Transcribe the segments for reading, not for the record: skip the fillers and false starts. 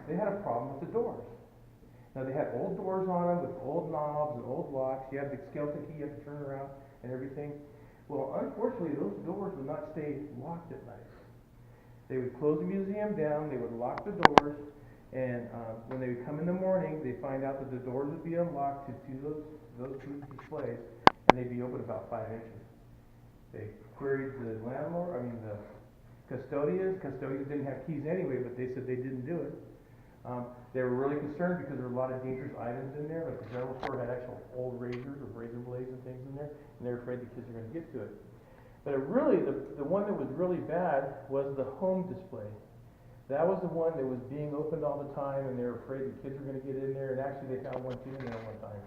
they had a problem with the doors. Now, they had old doors on them with old knobs and old locks. You had the skeleton key you had to turn around and everything. Well, unfortunately, those doors would not stay locked at night. They would close the museum down, they would lock the doors, and when they would come in the morning, they'd find out that the doors would be unlocked to those two displays, and they'd be open about 5 inches. They queried the landlord, the custodians. Custodians didn't have keys anyway, but they said they didn't do it. They were really concerned because there were a lot of dangerous items in there. Like the general store had actual old razors or razor blades and things in there, and they were afraid the kids were going to get to it. But the one that was really bad was the home display. That was the one that was being opened all the time, and they were afraid the kids were going to get in there. And actually, they found one too in there one time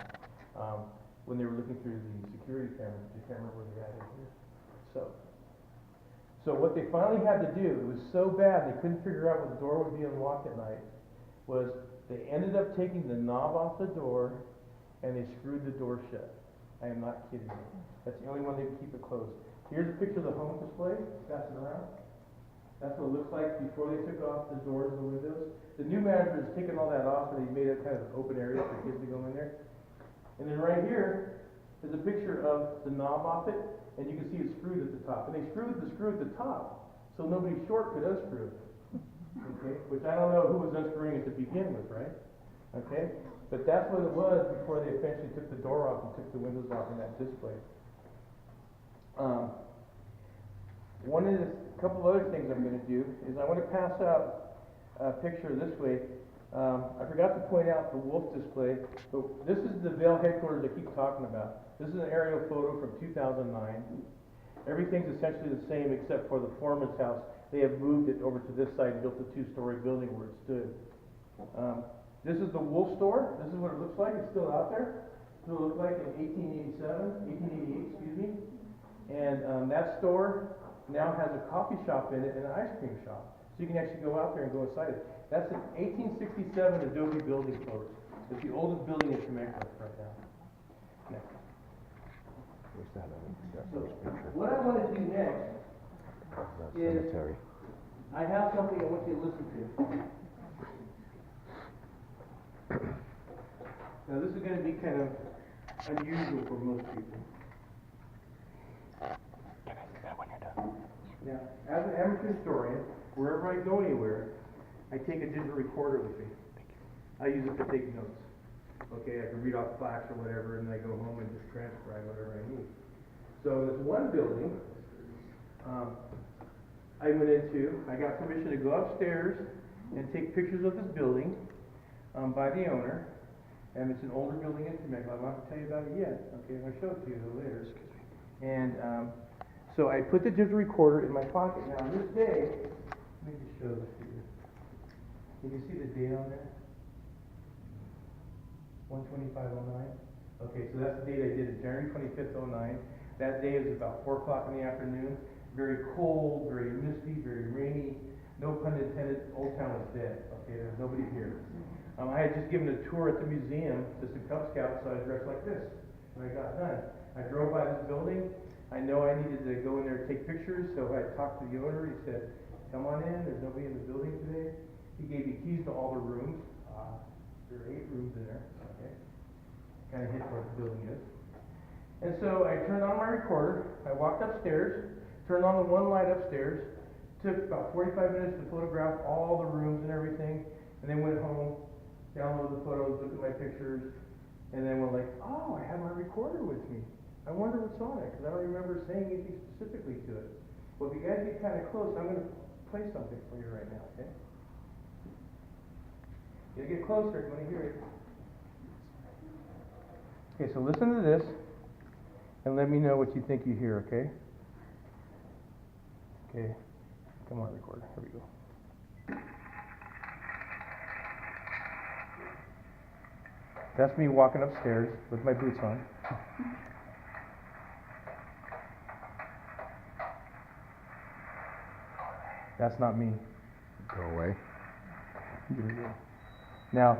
when they were looking through the security cameras. They can't remember where they had it here. So what they finally had to do, it was so bad they couldn't figure out when the door would be unlocked at night, was they ended up taking the knob off the door and they screwed the door shut. I am not kidding you. That's the only one they could keep it closed. Here's a picture of the home display. Pass it around. That's what it looks like before they took off the doors and the windows. The new manager has taken all that off and they made it kind of an open area for kids to go in there. And then right here is a picture of the knob off it, and you can see it's screwed at the top. And they screwed the screw at the top, so nobody short could unscrew it. Okay, which I don't know who was unscrewing it to begin with, right? Okay, but that's what it was before they eventually took the door off and took the windows off in that display. Couple of other things I'm going to do is I want to pass out a picture this way. I forgot to point out the wolf display, but this is the Vail headquarters I keep talking about. This is an aerial photo from 2009. Everything's essentially the same except for the foreman's house. They have moved it over to this side and built a 2-story building where it stood. This is the wolf store. This is what it looks like. It's still out there. This is what it looked like in 1888, excuse me. And that store now has a coffee shop in it and an ice cream shop. So you can actually go out there and go inside it. That's an 1867 adobe building photo. It's the oldest building in Temecula right now. Next. So what I want to do next is I have something I want you to listen to. Now this is going to be kind of unusual for most people. Now, as an amateur historian, wherever I go anywhere, I take a digital recorder with me. I use it to take notes. Okay, I can read off plaques or whatever, and then I go home and just transcribe whatever I need. So this one building I went into, I got permission to go upstairs and take pictures of this building by the owner. And it's an older building in Temecula. I'm not going to tell you about it yet. Okay, I'm going to show it to you a little later. And so I put the digital recorder in my pocket. Now, on this day, let me just show this to you. Can you see the date on there? 1/25/09. Okay, so that's the date I did it, January 25th, 09. That day is about 4 o'clock in the afternoon. Very cold, very misty, very rainy. No pun intended, Old Town was dead. Okay, there's nobody here. I had just given a tour at the museum to some Cub Scouts, so I dressed like this when I got done. I drove by this building. I know I needed to go in there and take pictures, so I talked to the owner. He said, "Come on in, there's nobody in the building today." He gave me keys to all the rooms. There are 8 rooms in there. Okay, kind of hit where the building is. And so I turned on my recorder. I walked upstairs, turned on the one light upstairs. Took about 45 minutes to photograph all the rooms and everything, and then went home, downloaded the photos, looked at my pictures, and then went like, "Oh, I have my recorder with me. I wonder what's on it," because I don't remember saying anything specifically to it. Well, if you guys get kind of close, I'm going to play something for you right now, okay? You gotta get closer if you want to hear it. Okay, so listen to this, and let me know what you think you hear, okay? Okay, come on, recorder. Here we go. That's me walking upstairs with my boots on. That's not me. Go away. Now,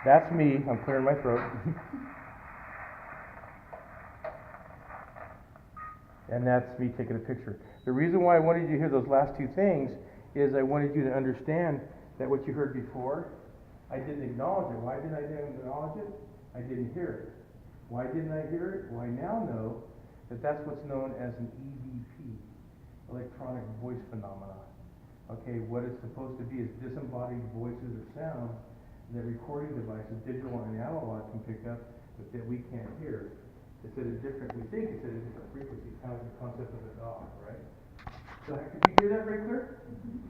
that's me. I'm clearing my throat. And that's me taking a picture. The reason why I wanted you to hear those last 2 things is I wanted you to understand that what you heard before, I didn't acknowledge it. Why didn't I acknowledge it? I didn't hear it. Why didn't I hear it? Well, I now know that that's what's known as an EVP, electronic voice phenomena. Okay, what it's supposed to be is disembodied voices or sounds that recording devices, digital and analog, can pick up, but that we can't hear. It's at a different, we think it's at a different frequency, kind of the concept of a dog, right? So could you hear that very clear?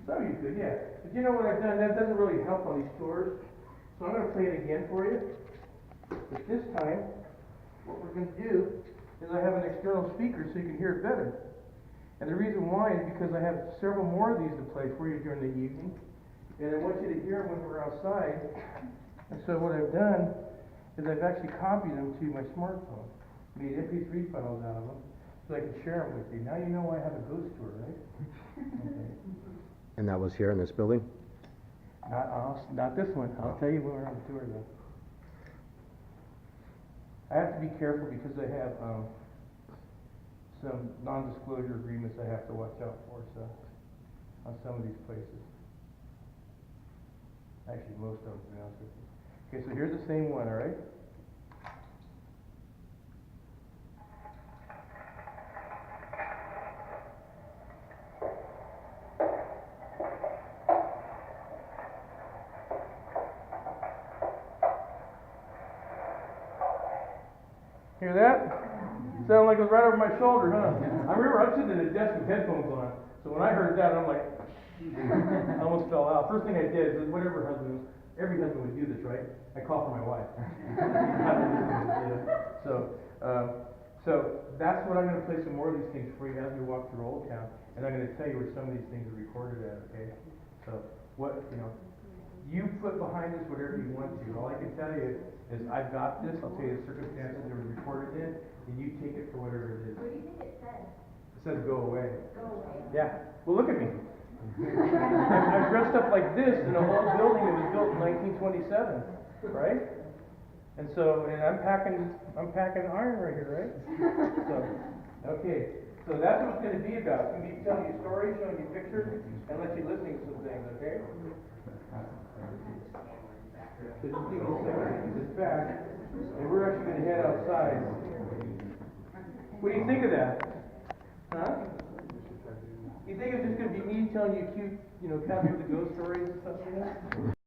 Some of you could, yeah. But you know what I've done? That doesn't really help on these tours. So I'm going to play it again for you. But this time, what we're going to do is I have an external speaker so you can hear it better. And the reason why is because I have several more of these to play for you during the evening. And I want you to hear them when we're outside. And so what I've done is I've actually copied them to my smartphone. Made MP3 files out of them so I can share them with you. Now you know why I have a ghost tour, right? Okay. And that was here in this building? Not this one. I'll tell you when we're on the tour though. I have to be careful because I have some non-disclosure agreements I have to watch out for, so on some of these places. Actually, most of them, to be honest with you. Okay, so here's the same one, all right? Hear that? Sounded like it was right over my shoulder, huh? I remember I'm sitting at a desk with headphones on, so when I heard that, I'm like, I almost fell out. First thing I did is whatever husband, every husband would do this, right? I call for my wife. So that's what I'm going to play some more of these things for you as we walk through Old Town, and I'm going to tell you where some of these things are recorded at. Okay? So what you put behind this whatever you want to. All I can tell you is I've got this. I'll tell you the circumstances it was recorded in, and you take it for whatever it is. What do you think it says? It says go away. Go away. Yeah. Well, look at me. I'm dressed up like this in a whole building that was built in 1927, right? And so, and I'm packing iron right here, right? So, okay. So that's what it's going to be about. It's going to be telling you stories, showing you pictures, and let you listening to some things, okay? So just give me a second, this back, and we're actually going to head outside. What do you think of that? Huh? You think it's just going to be me telling you cute, capture the ghost stories and stuff like that?